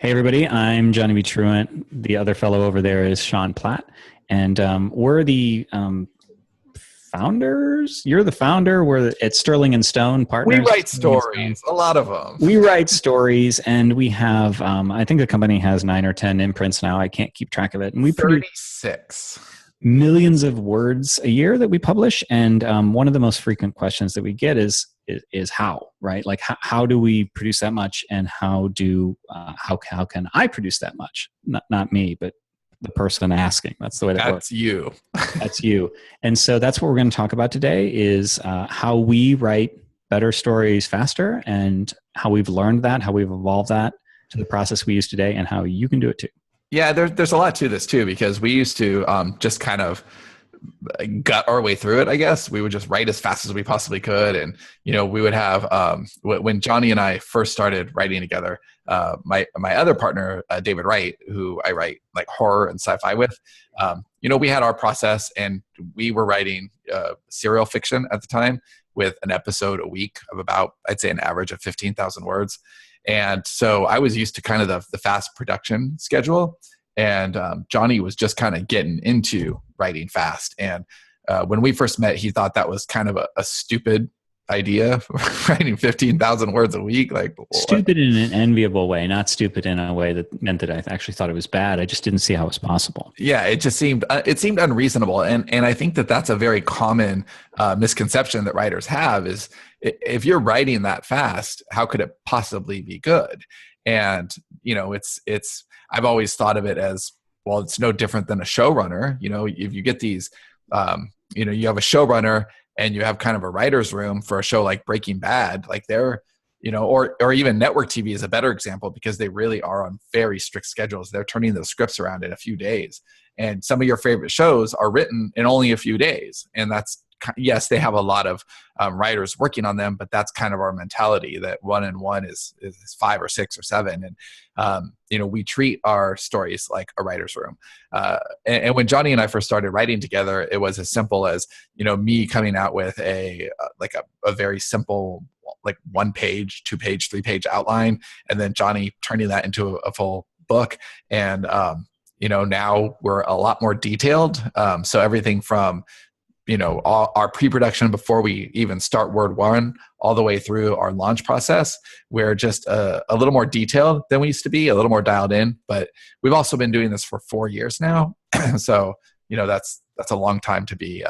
Hey, everybody. I'm Johnny B. Truant. The other fellow over there is Sean Platt. And we're the founders. You're the founder. We're at Sterling and Stone We Partners. write Sterling and Stone. stories, a lot of them. We write stories, and we have, I think the company has 9 or 10 imprints now. I can't keep track of it. And we produce 36. millions of words a year that we publish. And one of the most frequent questions that we get is how, right? Like how do we produce that much, and how can I produce that much? Not me, but the person asking. That's the way that works. That's you. That's you. And so that's what we're going to talk about today is how we write better stories faster, and how we've learned that, how we've evolved that to the process we use today, and how you can do it too. Yeah, there's a lot to this too, because we used to just kind of gut our way through it, I guess. We would just write as fast as we possibly could. And, we would have, when Johnny and I first started writing together, my other partner, David Wright, who I write like horror and sci-fi with, we had our process, and we were writing serial fiction at the time with an episode a week of about, I'd say an average of 15,000 words. And so I was used to kind of the fast production schedule. And Johnny was just kind of getting into writing fast. And when we first met, he thought that was kind of a stupid idea, writing 15,000 words a week. Like stupid in an enviable way, not stupid in a way that meant that I actually thought it was bad. I just didn't see how it was possible. Yeah, it just seemed unreasonable. And I think that that's a very common misconception that writers have is if you're writing that fast, how could it possibly be good? And, it's I've always thought of it as, well, it's no different than a showrunner. If you get these, you have a showrunner and you have kind of a writer's room for a show like Breaking Bad, like they're, or even network TV is a better example, because they really are on very strict schedules. They're turning those scripts around in a few days. And some of your favorite shows are written in only a few days. And that's, yes, they have a lot of writers working on them, but that's kind of our mentality, that 1 and 1 is 5 or 6 or 7. And, we treat our stories like a writer's room. And when Johnny and I first started writing together, it was as simple as, me coming out with a very simple, like 1-page, 2-page, 3-page outline, and then Johnny turning that into a full book. And, now we're a lot more detailed. So everything from, our pre-production before we even start word 1 all the way through our launch process, we're just a little more detailed than we used to be, a little more dialed in. But we've also been doing this for 4 years now. So, that's a long time to be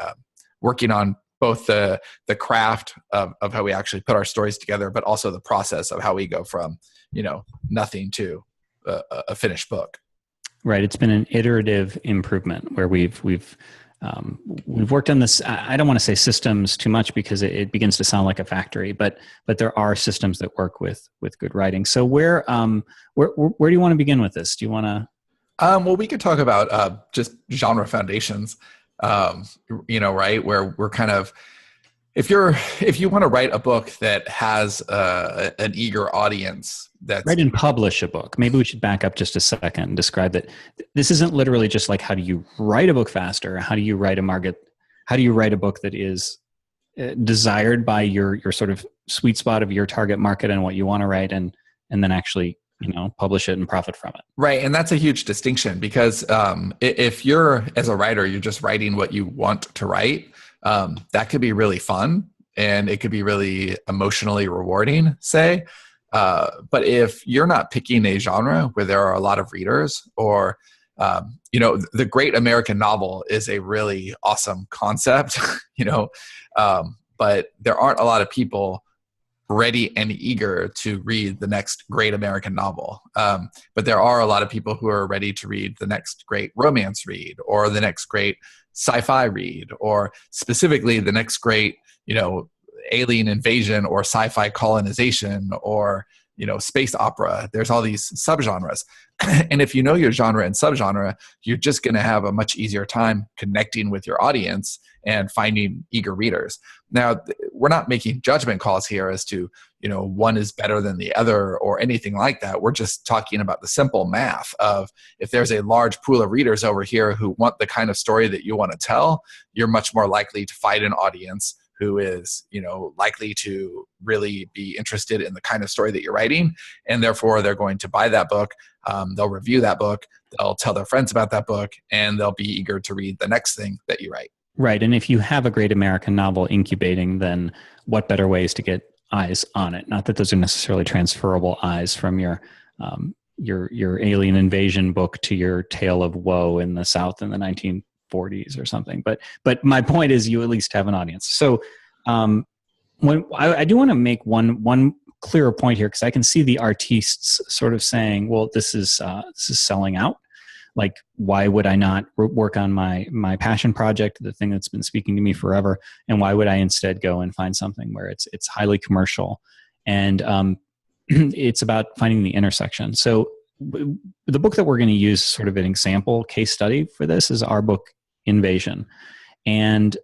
working on both the craft of how we actually put our stories together, but also the process of how we go from, nothing to a finished book. Right. It's been an iterative improvement where we've worked on this. I don't want to say systems too much, because it begins to sound like a factory, but there are systems that work with good writing. So where do you want to begin with this? Do you want to? Well, we could talk about just genre foundations, right? Where we're kind of, if you want to write a book that has an eager audience, that's write and publish a book. Maybe we should back up just a second and describe that this isn't literally just like, how do you write a book faster? How do you write a book that is desired by your sort of sweet spot of your target market and what you want to write, and then actually, publish it and profit from it. Right. And that's a huge distinction, because if you're, as a writer, you're just writing what you want to write, that could be really fun and it could be really emotionally rewarding, say. But if you're not picking a genre where there are a lot of readers, or, the great American novel is a really awesome concept, but there aren't a lot of people ready and eager to read the next great American novel. But there are a lot of people who are ready to read the next great romance read, or the next great sci-fi read, or specifically the next great, alien invasion or sci-fi colonization, or, space opera. There's all these subgenres. And if you know your genre and subgenre, you're just going to have a much easier time connecting with your audience and finding eager readers. Now, we're not making judgment calls here as to, one is better than the other or anything like that. We're just talking about the simple math of, if there's a large pool of readers over here who want the kind of story that you want to tell, you're much more likely to find an audience who is, likely to really be interested in the kind of story that you're writing. And therefore they're going to buy that book. They'll review that book. They'll tell their friends about that book, and they'll be eager to read the next thing that you write. Right. And if you have a great American novel incubating, then what better ways to get eyes on it? Not that those are necessarily transferable eyes from your alien invasion book to your tale of woe in the South in the 1940s or something. But my point is, you at least have an audience. So when I do want to make one clearer point here, because I can see the artists sort of saying, well, this is selling out. Like, why would I not work on my passion project, the thing that's been speaking to me forever, and why would I instead go and find something where it's highly commercial, and it's about finding the intersection. So the book that we're going to use, sort of an example case study for this, is our book Invasion, and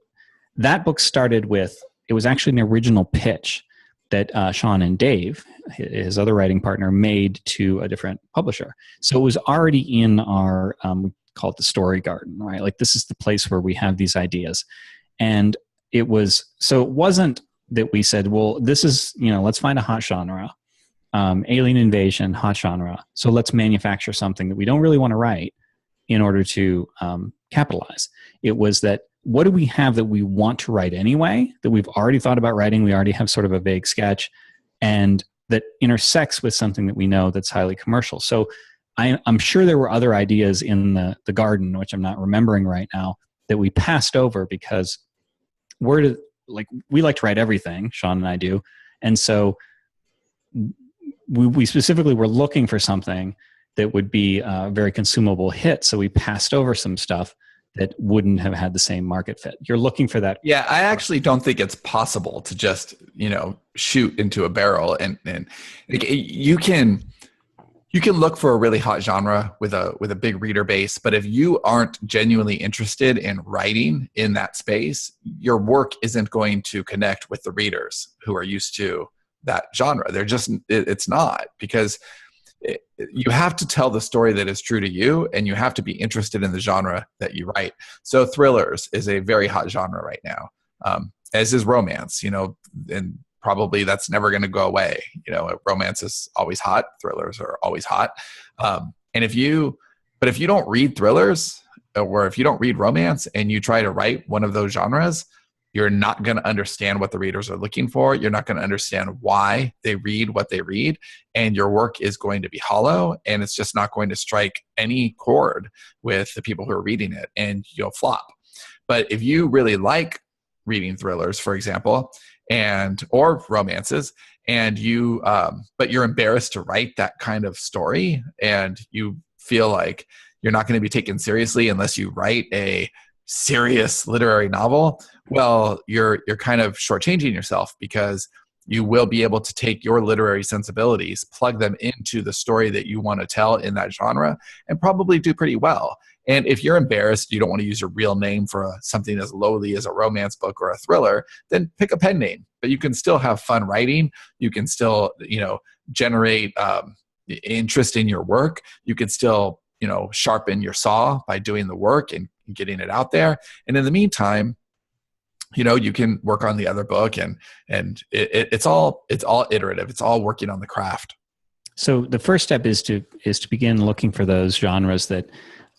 that book started with, it was actually an original pitch that Sean and Dave, his other writing partner, made to a different publisher. So it was already in our, we call it the story garden, right? Like, this is the place where we have these ideas. And it wasn't that we said, well, this is, let's find a hot genre, alien invasion, hot genre. So let's manufacture something that we don't really want to write in order to capitalize. It was that, what do we have that we want to write anyway, that we've already thought about writing, we already have sort of a vague sketch, and that intersects with something that we know that's highly commercial. So I'm sure there were other ideas in the garden, which I'm not remembering right now, that we passed over because we like to write everything, Sean and I do. And so we specifically were looking for something that would be a very consumable hit. So we passed over some stuff that wouldn't have had the same market fit. You're looking for that. Yeah, I actually don't think it's possible to just, shoot into a barrel, and you can look for a really hot genre with a big reader base, but if you aren't genuinely interested in writing in that space, your work isn't going to connect with the readers who are used to that genre. It's not, because you have to tell the story that is true to you, and you have to be interested in the genre that you write. So thrillers is a very hot genre right now, as is romance, and probably that's never going to go away. Romance is always hot. Thrillers are always hot. But if you don't read thrillers, or if you don't read romance and you try to write one of those genres, you're not going to understand what the readers are looking for. You're not going to understand why they read what they read. And your work is going to be hollow, and it's just not going to strike any chord with the people who are reading it, and you'll flop. But if you really like reading thrillers, for example, or romances, and but you're embarrassed to write that kind of story, and you feel like you're not going to be taken seriously unless you write a serious literary novel, well, you're kind of shortchanging yourself, because you will be able to take your literary sensibilities, plug them into the story that you want to tell in that genre, and probably do pretty well. And if you're embarrassed, you don't want to use your real name for something as lowly as a romance book or a thriller, then pick a pen name. But you can still have fun writing. You can still, generate interest in your work. You can still, sharpen your saw by doing the work and getting it out there. And in the meantime, you can work on the other book, and it's all iterative. It's all working on the craft. So the first step is to begin looking for those genres that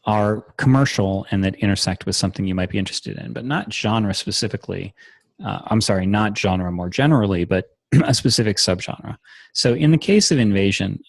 are commercial and that intersect with something you might be interested in, but not genre specifically. Not genre more generally, but a specific subgenre. So in the case of Invasion,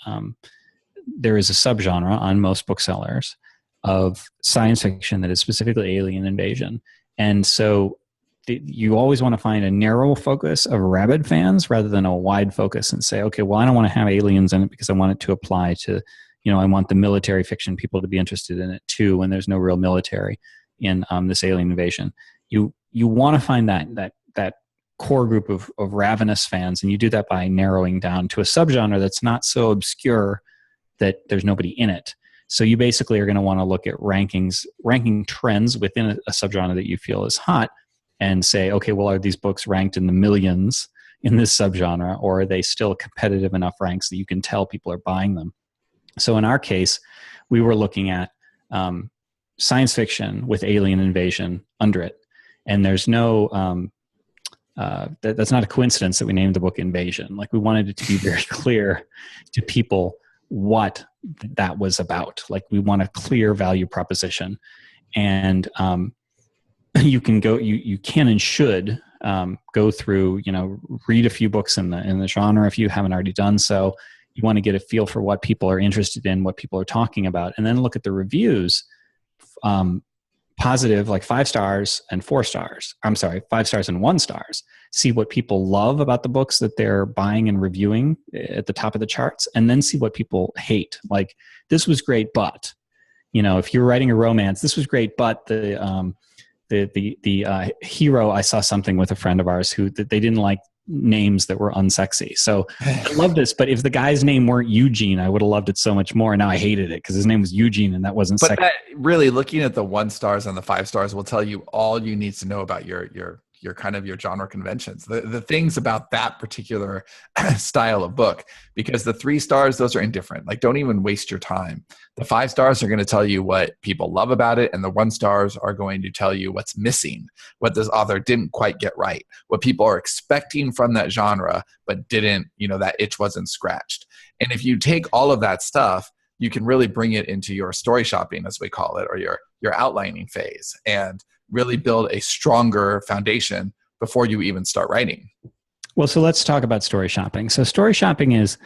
there is a subgenre on most booksellers of science fiction that is specifically alien invasion. And so you always want to find a narrow focus of rabid fans rather than a wide focus, and say, okay, well, I don't want to have aliens in it because I want it to apply to, I want the military fiction people to be interested in it too, when there's no real military in this alien invasion. You want to find that core group of ravenous fans, and you do that by narrowing down to a subgenre that's not so obscure that there's nobody in it. So you basically are going to want to look at ranking trends within a subgenre that you feel is hot, and say, okay, well, are these books ranked in the millions in this subgenre, or are they still competitive enough ranks that you can tell people are buying them? So in our case, we were looking at science fiction with alien invasion under it, and there's no that's not a coincidence that we named the book Invasion. Like, we wanted it to be very clear to people what that was about. Like, we want a clear value proposition. And you can and should go through, read a few books in the genre if you haven't already done so. You want to get a feel for what people are interested in, what people are talking about, and then look at the reviews. Positive, like 5 stars and 4 stars. I'm sorry, 5 stars and 1 stars. See what people love about the books that they're buying and reviewing at the top of the charts, and then see what people hate. Like, this was great, but, if you're writing a romance, this was great, but the hero, I saw something with a friend of ours who that they didn't like names that were unsexy. So I love this, but if the guy's name weren't Eugene, I would have loved it so much more. And now I hated it because his name was Eugene and that wasn't sexy. But really, looking at the 1 stars and the 5 stars will tell you all you need to know about your kind of your genre conventions, the things about that particular style of book, because the 3 stars, those are indifferent. Like, don't even waste your time. The 5 stars are going to tell you what people love about it. And the 1 stars are going to tell you what's missing, what this author didn't quite get right, what people are expecting from that genre, but didn't, that itch wasn't scratched. And if you take all of that stuff, you can really bring it into your story shopping, as we call it, or your outlining phase, and really build a stronger foundation before you even start writing. Well, so let's talk about story shopping. So story shopping is,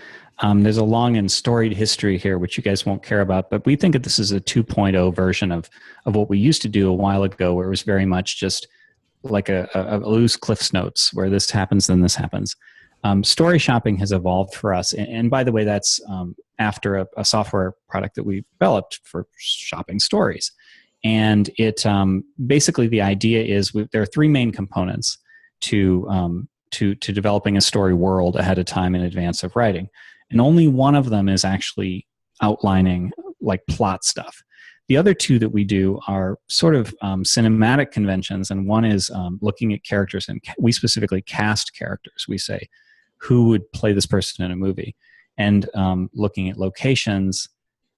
there's a long and storied history here, which you guys won't care about, but we think that this is a 2.0 version of what we used to do a while ago, where it was very much just like a loose Cliff's Notes, where this happens, then this happens. Story shopping has evolved for us. And by the way, that's after a software product that we developed for shopping stories. And it basically, the idea is there are 3 main components to developing a story world ahead of time in advance of writing. And only one of them is actually outlining like plot stuff. The other 2 that we do are sort of cinematic conventions. And one is looking at characters, and we specifically cast characters. We say, who would play this person in a movie? And looking at locations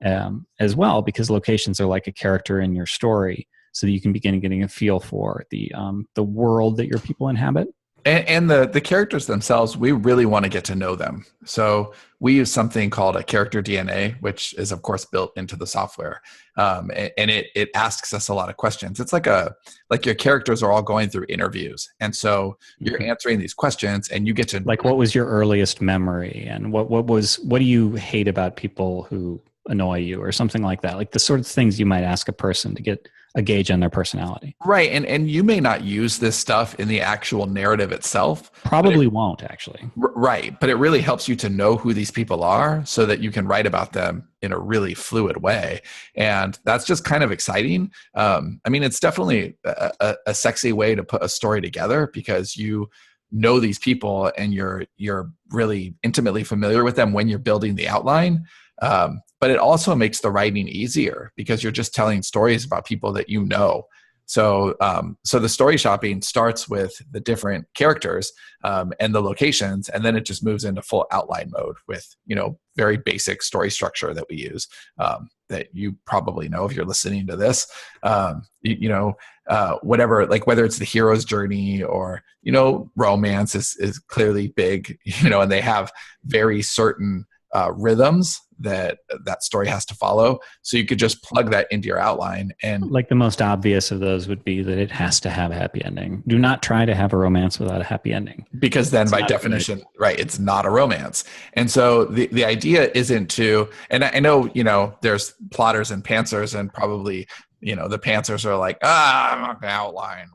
as well, because locations are like a character in your story, so that you can begin getting a feel for the world that your people inhabit. And the characters themselves, we really want to get to know them. So we use something called a character DNA, which is, of course, built into the software. And it asks us a lot of questions. It's like your characters are all going through interviews. And so you're answering these questions, and you get to... Like, what was your earliest memory? And what do you hate about people who annoy you, or something like that? Like the sort of things you might ask a person to get a gauge on their personality. Right. And you may not use this stuff in the actual narrative itself. Probably won't, actually. Right. But it really helps you to know who these people are, so that you can write about them in a really fluid way. And that's just kind of exciting. It's definitely a sexy way to put a story together, because you know these people and you're really intimately familiar with them when you're building the outline. But it also makes the writing easier, because you're just telling stories about people that you know. So the story shopping starts with the different characters and the locations, and then it just moves into full outline mode with, very basic story structure that we use that you probably know if you're listening to this. Whatever, like whether it's the hero's journey or, romance is clearly big, and they have very certain rhythms that story has to follow. So you could just plug that into your outline. And like the most obvious of those would be that it has to have a happy ending. Do not try to have a romance without a happy ending, because then by definition, right, it's not a romance. And so the idea isn't to, and I know, there's plotters and pantsers, and probably, the pantsers are like, I'm not gonna outline,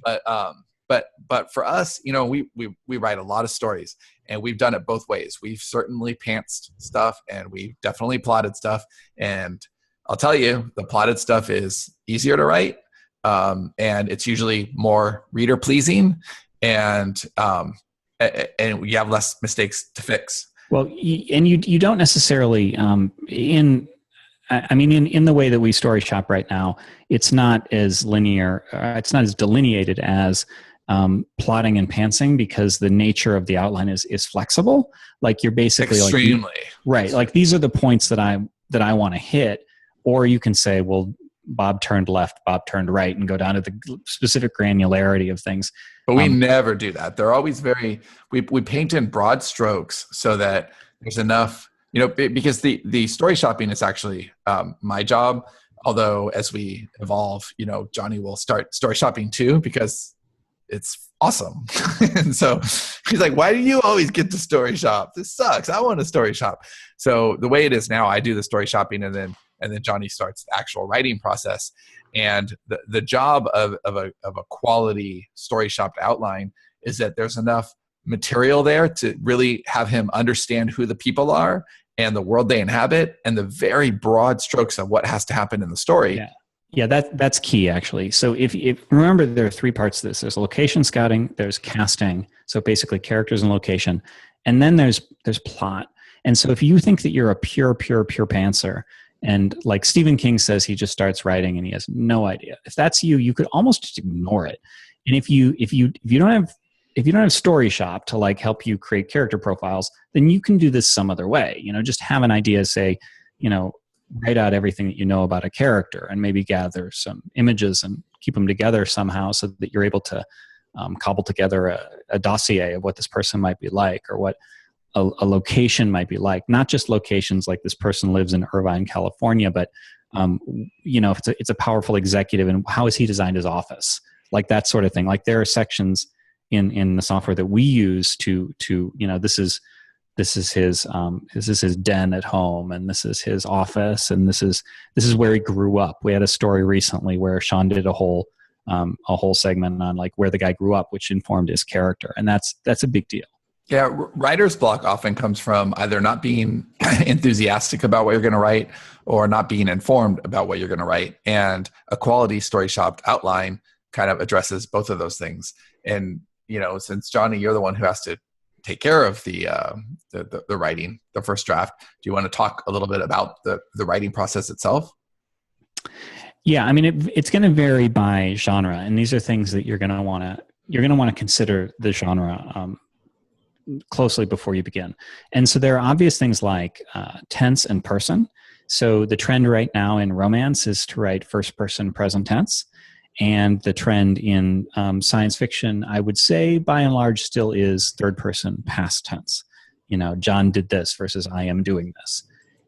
but for us, we write a lot of stories, and we've done it both ways. We've certainly pantsed stuff, and we've definitely plotted stuff. And I'll tell you, the plotted stuff is easier to write, and it's usually more reader pleasing, and you have less mistakes to fix. Well, and you don't necessarily in the way that we story shop right now, it's not as linear. It's not as delineated as plotting and pantsing, because the nature of the outline is flexible. Like you're basically extremely right. Like these are the points that I want to hit, or you can say, well, Bob turned left, Bob turned right, and go down to the specific granularity of things. But we never do that. They're always we paint in broad strokes so that there's enough, because the story shopping is actually my job. Although as we evolve, Johnny will start story shopping too, because it's awesome. And so he's like, why do you always get to story shop? This sucks. I want a story shop. So the way it is now, I do the story shopping and then Johnny starts the actual writing process. And the job of a quality story shopped outline is that there's enough material there to really have him understand who the people are and the world they inhabit and the very broad strokes of what has to happen in the story. Yeah, that's key actually. So if remember, there are three parts to this. There's location scouting, there's casting, so basically characters and location, and then there's plot. And so if you think that you're a pure pantser, and like Stephen King says, he just starts writing and he has no idea. If that's you, you could almost just ignore it. And if you don't have story shop to like help you create character profiles, then you can do this some other way. Just have an idea, say, write out everything that you know about a character and maybe gather some images and keep them together somehow so that you're able to cobble together a dossier of what this person might be like, or what a location might be like. Not just locations like this person lives in Irvine, California, but if it's a powerful executive, and how has he designed his office, like that sort of thing. Like there are sections in the software that we use to this is his den at home, and this is his office, and this is where he grew up. We had a story recently where Sean did a whole segment on like where the guy grew up, which informed his character, and that's a big deal. Yeah, writer's block often comes from either not being enthusiastic about what you're going to write or not being informed about what you're going to write. And a quality story shopped outline kind of addresses both of those things. And since Johnny, you're the one who has to take care of the writing, the first draft, do you want to talk a little bit about the writing process itself? Yeah, I mean, it's going to vary by genre, and these are things that you're going to want to consider the genre closely before you begin. And so there are obvious things like tense and person. So the trend right now in romance is to write first person present tense. And the trend in science fiction, I would say, by and large, still is third person past tense. John did this versus I am doing this.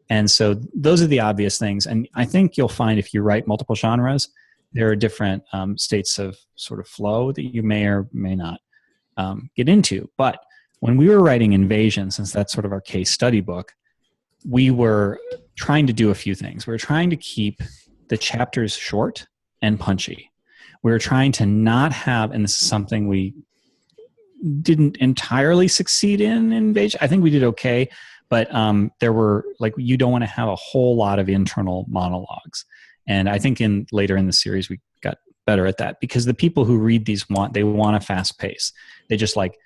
And so those are the obvious things. And I think you'll find if you write multiple genres, there are different states of sort of flow that you may or may not get into. But when we were writing Invasion, since that's sort of our case study book, we were trying to do a few things. We were trying to keep the chapters short and punchy. We were trying to not have, and this is something we didn't entirely succeed in Invasion. I think we did okay, but there were, like, you don't want to have a whole lot of internal monologues. And I think later in the series, we got better at that, because the people who read these want a fast pace. They just like,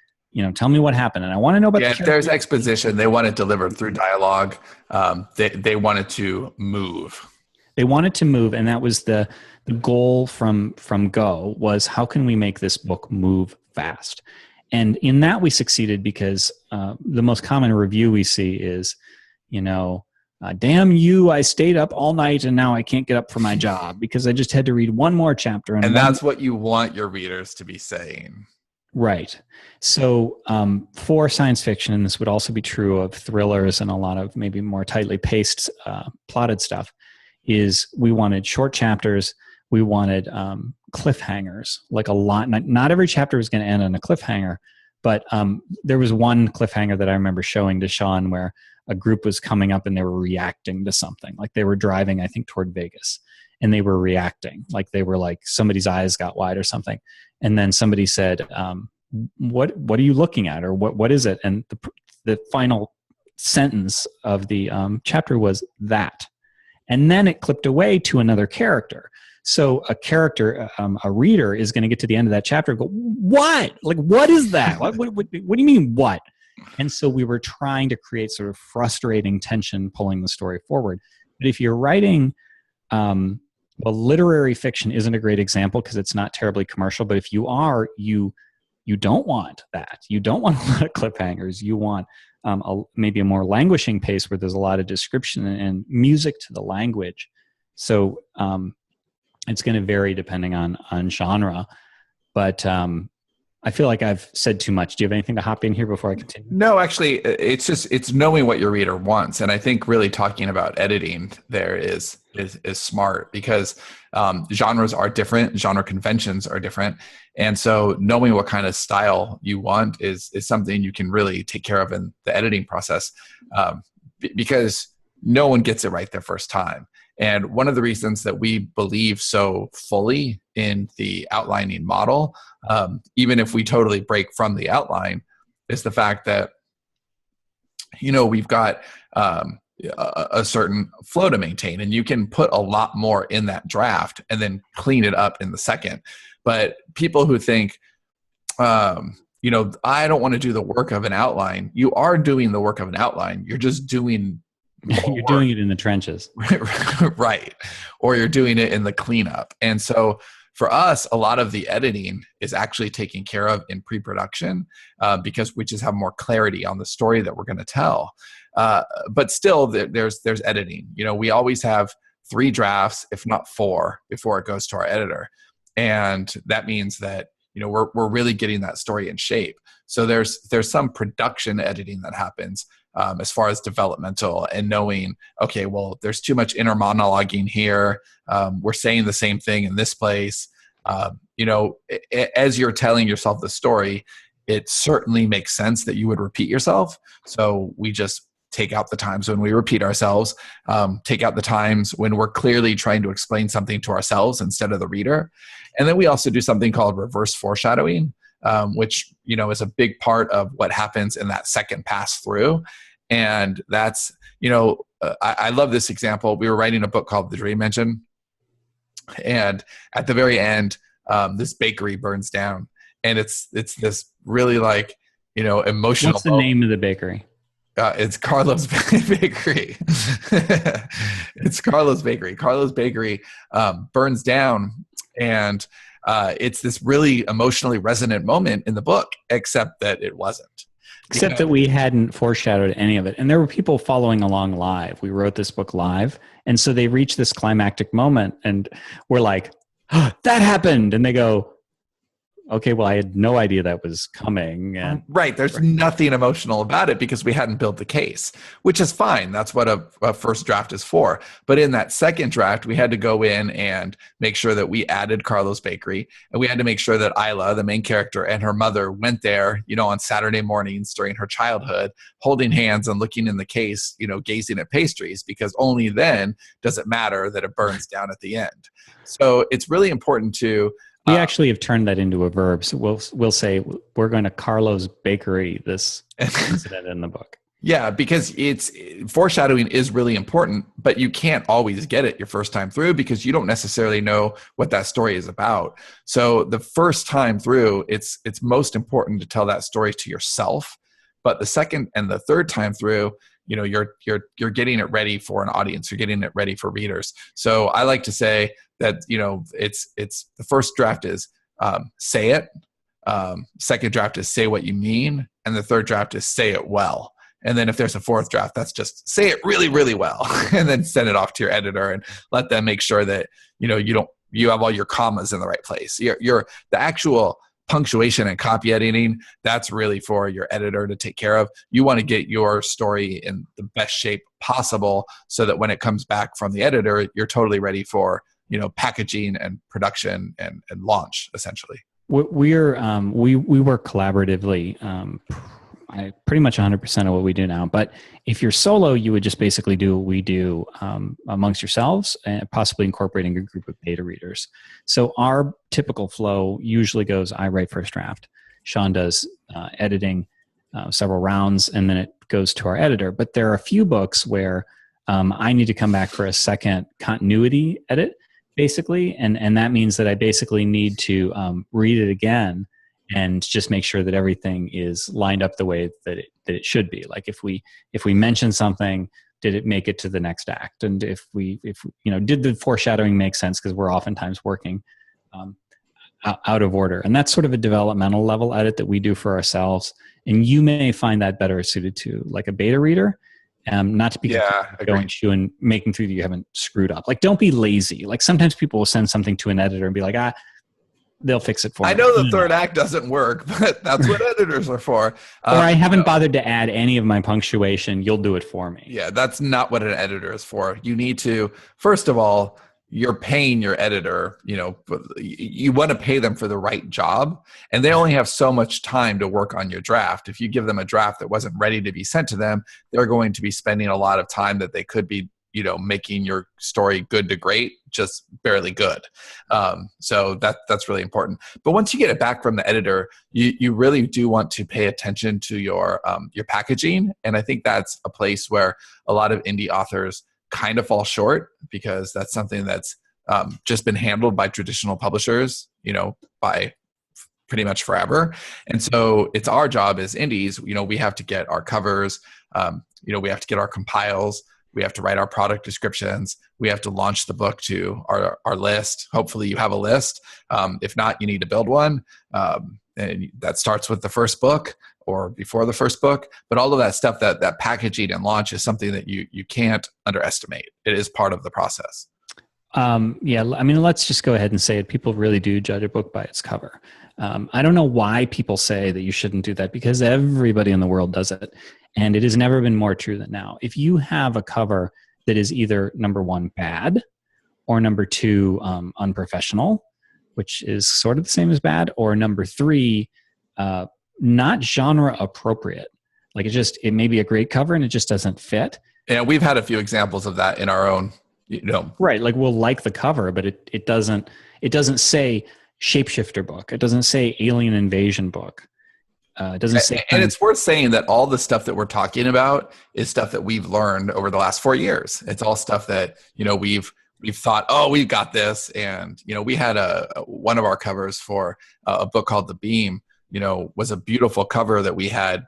tell me what happened, and I want to know about. Yeah, there's exposition. They want it delivered through dialogue. They wanted to move. They wanted to move, and that was the goal from Go, was how can we make this book move fast? And in that we succeeded, because the most common review we see is, damn you, I stayed up all night and now I can't get up for my job because I just had to read one more chapter. And that's what you want your readers to be saying. Right. So for science fiction, and this would also be true of thrillers and a lot of maybe more tightly paced, plotted stuff, is we wanted short chapters. We wanted cliffhangers, like a lot. Not every chapter was going to end on a cliffhanger, but there was one cliffhanger that I remember showing to Sean where a group was coming up and they were reacting to something. Like they were driving, I think, toward Vegas, and they were reacting. Like they were like, somebody's eyes got wide or something. And then somebody said, what are you looking at? Or what is it? And the final sentence of the chapter was that. And then it clipped away to another character. So a character, a reader, is going to get to the end of that chapter and go, what? Like, what is that? What do you mean, what? And so we were trying to create sort of frustrating tension pulling the story forward. But if you're writing, literary fiction isn't a great example because it's not terribly commercial. But if you are, you don't want that. You don't want a lot of cliffhangers. You want maybe a more languishing pace where there's a lot of description and music to the language. So it's going to vary depending on genre. But I feel like I've said too much. Do you have anything to hop in here before I continue? No, actually, it's knowing what your reader wants, and I think really talking about editing there is smart, because genres are different, genre conventions are different, and so knowing what kind of style you want is something you can really take care of in the editing process, because no one gets it right their first time. And one of the reasons that we believe so fully in the outlining model, even if we totally break from the outline, is the fact that, we've got a certain flow to maintain, and you can put a lot more in that draft and then clean it up in the second. But people who think, I don't want to do the work of an outline, you are doing the work of an outline. You're just doing You're doing it in the trenches. Right. Or you're doing it in the cleanup. And so for us, a lot of the editing is actually taken care of in pre-production, because we just have more clarity on the story that we're going to tell. But still, there's editing. We always have 3 drafts, if not 4, before it goes to our editor. And that means that we're really getting that story in shape. So there's some production editing that happens, as far as developmental, and knowing, okay, well, there's too much inner monologuing here. We're saying the same thing in this place. As you're telling yourself the story, it certainly makes sense that you would repeat yourself. So we just take out the times when we repeat ourselves, take out the times when we're clearly trying to explain something to ourselves instead of the reader. And then we also do something called reverse foreshadowing, which, is a big part of what happens in that second pass through. And that's, I love this example. We were writing a book called The Dream Engine. And at the very end, this bakery burns down. And it's this really emotional. What's the name of the bakery? It's Carlo's Bakery. It's Carlo's Bakery. Carlo's Bakery burns down, and it's this really emotionally resonant moment in the book, except that it wasn't. Except that we hadn't foreshadowed any of it. And there were people following along live. We wrote this book live. And so they reach this climactic moment, and we're like, oh, that happened. And they go, okay, well, I had no idea that was coming. And right. There's nothing emotional about it because we hadn't built the case, which is fine. That's what a first draft is for. But in that second draft, we had to go in and make sure that we added Carlo's Bakery. And we had to make sure that Isla, the main character, and her mother went there, on Saturday mornings during her childhood, holding hands and looking in the case, gazing at pastries, because only then does it matter that it burns down at the end. So it's really important to... We actually have turned that into a verb. So we'll say we're going to Carlo's Bakery this incident in the book. Yeah, because foreshadowing is really important, but you can't always get it your first time through because you don't necessarily know what that story is about. So the first time through, it's most important to tell that story to yourself. But the second and the third time through, you're getting it ready for an audience. You're getting it ready for readers. So I like to say that it's the first draft is say it, second draft is say what you mean, and the third draft is say it well. And then if there's a fourth draft, that's just say it really, really well, and then send it off to your editor and let them make sure that you have all your commas in the right place. The actual punctuation and copy editing, that's really for your editor to take care of. You want to get your story in the best shape possible so that when it comes back from the editor, you're totally ready for packaging and production and launch, essentially. We work collaboratively. Pretty much 100% of what we do now. But if you're solo, you would just basically do what we do amongst yourselves, and possibly incorporating a group of beta readers. So our typical flow usually goes, I write first draft, Sean does editing, several rounds, and then it goes to our editor. But there are a few books where I need to come back for a second continuity edit, basically. And that means that I basically need to read it again and just make sure that everything is lined up the way that it should be. Like if we mention something, did it make it to the next act? And if did the foreshadowing make sense? Because we're oftentimes working out of order. And that's sort of a developmental level edit that we do for ourselves. And you may find that better suited to like a beta reader. Not to be going to and making sure that you haven't screwed up. Like, don't be lazy. Like sometimes people will send something to an editor and be like, they'll fix it for I me. know the third act doesn't work, but that's what editors are for. Or I haven't bothered to add any of my punctuation. You'll do it for me. Yeah, that's not what an editor is for. You need to, first of all, you're paying your editor, you want to pay them for the right job, and they only have so much time to work on your draft. If you give them a draft that wasn't ready to be sent to them, they're going to be spending a lot of time that they could be, making your story good to great, just barely good. So that's really important. But once you get it back from the editor, you really do want to pay attention to your packaging. And I think that's a place where a lot of indie authors kind of fall short, because that's something that's just been handled by traditional publishers, by pretty much forever. And so it's our job as indies, we have to get our covers, we have to get our compiles, we have to write our product descriptions. We have to launch the book to our list. Hopefully you have a list. If not, you need to build one. And that starts with the first book or before the first book. But all of that stuff, that packaging and launch is something that you can't underestimate. It is part of the process. Let's just go ahead and say it. People really do judge a book by its cover. I don't know why people say that you shouldn't do that, because everybody in the world does it. And it has never been more true than now. If you have a cover that is either number one, bad, or number two, unprofessional, which is sort of the same as bad, or number three, not genre appropriate. Like it may be a great cover and it just doesn't fit. Yeah, we've had a few examples of that in our own, Right. Like we'll like the cover, but it doesn't say shapeshifter book. It doesn't say alien invasion book. It doesn't say. And it's worth saying that all the stuff that we're talking about is stuff that we've learned over the last 4 years. It's all stuff that, we've thought, oh, we've got this. And, we had one of our covers for a book called The Beam, was a beautiful cover that we had,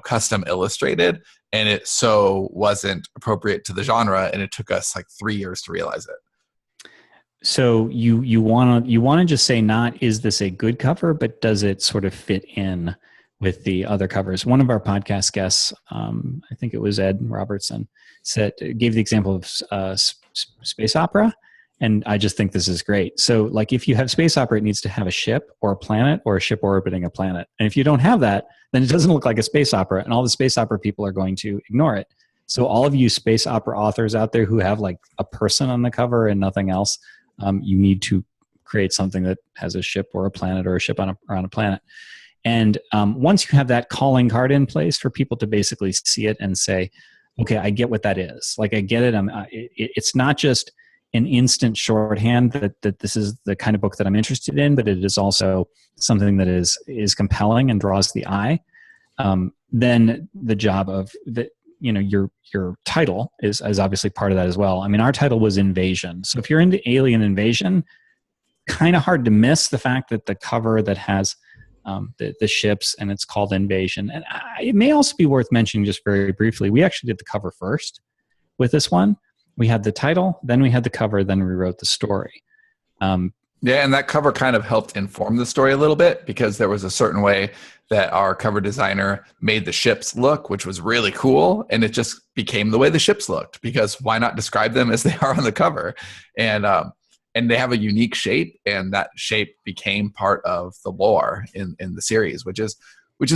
custom illustrated, and it so wasn't appropriate to the genre. And it took us like 3 years to realize it. So you want to just say, not, is this a good cover, but does it sort of fit in with the other covers? One of our podcast guests, I think it was Ed Robertson, gave the example of space opera. And I just think this is great. So like if you have space opera, it needs to have a ship or a planet, or a ship orbiting a planet. And if you don't have that, then it doesn't look like a space opera, and all the space opera people are going to ignore it. So all of you space opera authors out there who have like a person on the cover and nothing else, you need to create something that has a ship or a planet, or a ship around a planet. And once you have that calling card in place for people to basically see it and say, okay, I get what that is. Like I get it. It's not just an instant shorthand that this is the kind of book that I'm interested in, but it is also something that is compelling and draws the eye. Then the job of your title is obviously part of that as well. I mean, our title was Invasion. So if you're into alien invasion, kind of hard to miss the fact that the cover that has the ships and it's called Invasion. And it may also be worth mentioning just very briefly, we actually did the cover first with this one. We had the title, then we had the cover, then we wrote the story. Yeah, and that cover kind of helped inform the story a little bit, because there was a certain way that our cover designer made the ships look, which was really cool. And it just became the way the ships looked, because why not describe them as they are on the cover? And they have a unique shape, and that shape became part of the lore in the series, which is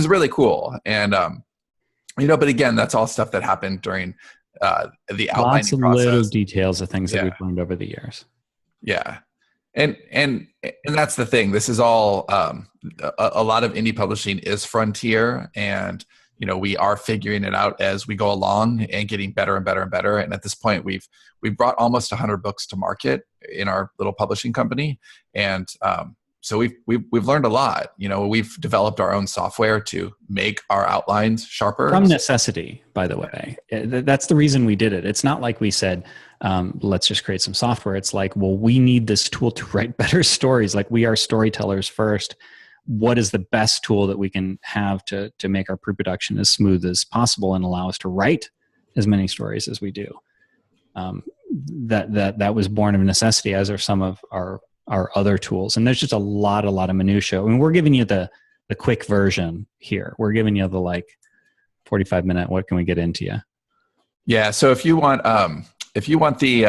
really cool. And but again, that's all stuff that happened during the outlining lots of process. little details of things that we've learned over the years. Yeah. And that's the thing. This is all a lot of indie publishing is frontier, and we are figuring it out as we go along and getting better and better and better. And at this point, we've brought almost 100 books to market in our little publishing company, and so we've learned a lot. We've developed our own software to make our outlines sharper. From necessity, by the way. That's the reason we did it. It's not like we said, let's just create some software. It's like, well, we need this tool to write better stories. Like, we are storytellers first. What is the best tool that we can have to make our pre-production as smooth as possible and allow us to write as many stories as we do? That was born of necessity, as are some of our other tools. And there's just a lot of minutia. I mean, we're giving you the quick version here. We're giving you the 45-minute, what can we get into you? Yeah. So if you want If you want the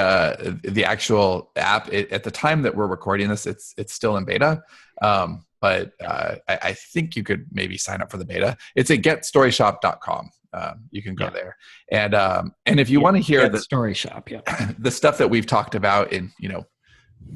actual app, at the time that we're recording this, it's still in beta. But I think you could maybe sign up for the beta. It's at getstoryshop.com. You can go there, and if you want to hear the Story Shop, the stuff that we've talked about in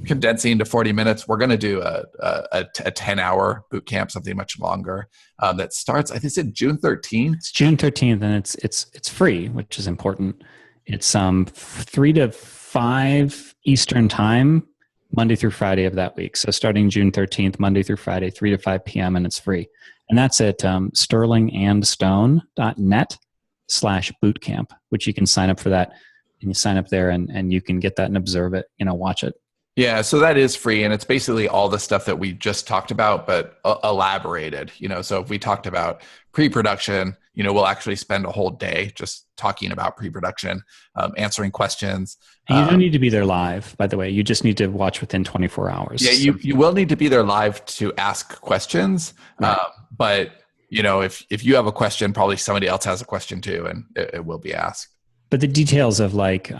condensing to 40 minutes, we're going to do a 10-hour boot camp, something much longer, that starts, I think it's June 13th. It's June 13th, and it's free, which is important. It's 3 to 5 Eastern time, Monday through Friday of that week. So starting June 13th, Monday through Friday, 3 to 5 p.m., and it's free. And that's at sterlingandstone.net/bootcamp, which you can sign up for that. And you sign up there and you can get that and observe it, watch it. Yeah, so that is free, and it's basically all the stuff that we just talked about, but elaborated. So if we talked about pre-production, we'll actually spend a whole day just talking about pre-production, answering questions. And you don't need to be there live, by the way. You just need to watch within 24 hours. Yeah, you will need to be there live to ask questions, right. But if you have a question, probably somebody else has a question too, and it will be asked. But the details of what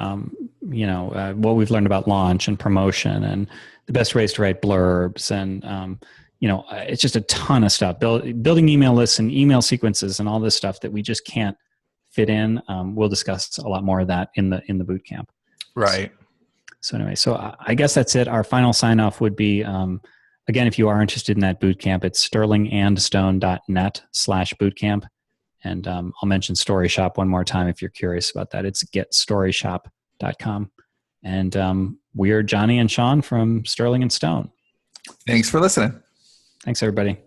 we've learned about launch and promotion and the best ways to write blurbs and, it's just a ton of stuff. Building email lists and email sequences and all this stuff that we just can't fit in. We'll discuss a lot more of that in the boot camp. Right. So anyway, I guess that's it. Our final sign off would be, again, if you are interested in that boot camp, it's sterlingandstone.net/bootcamp. And I'll mention Story Shop one more time if you're curious about that. It's getstoryshop.com. And we're Johnny and Sean from Sterling and Stone. Thanks for listening. Thanks, everybody.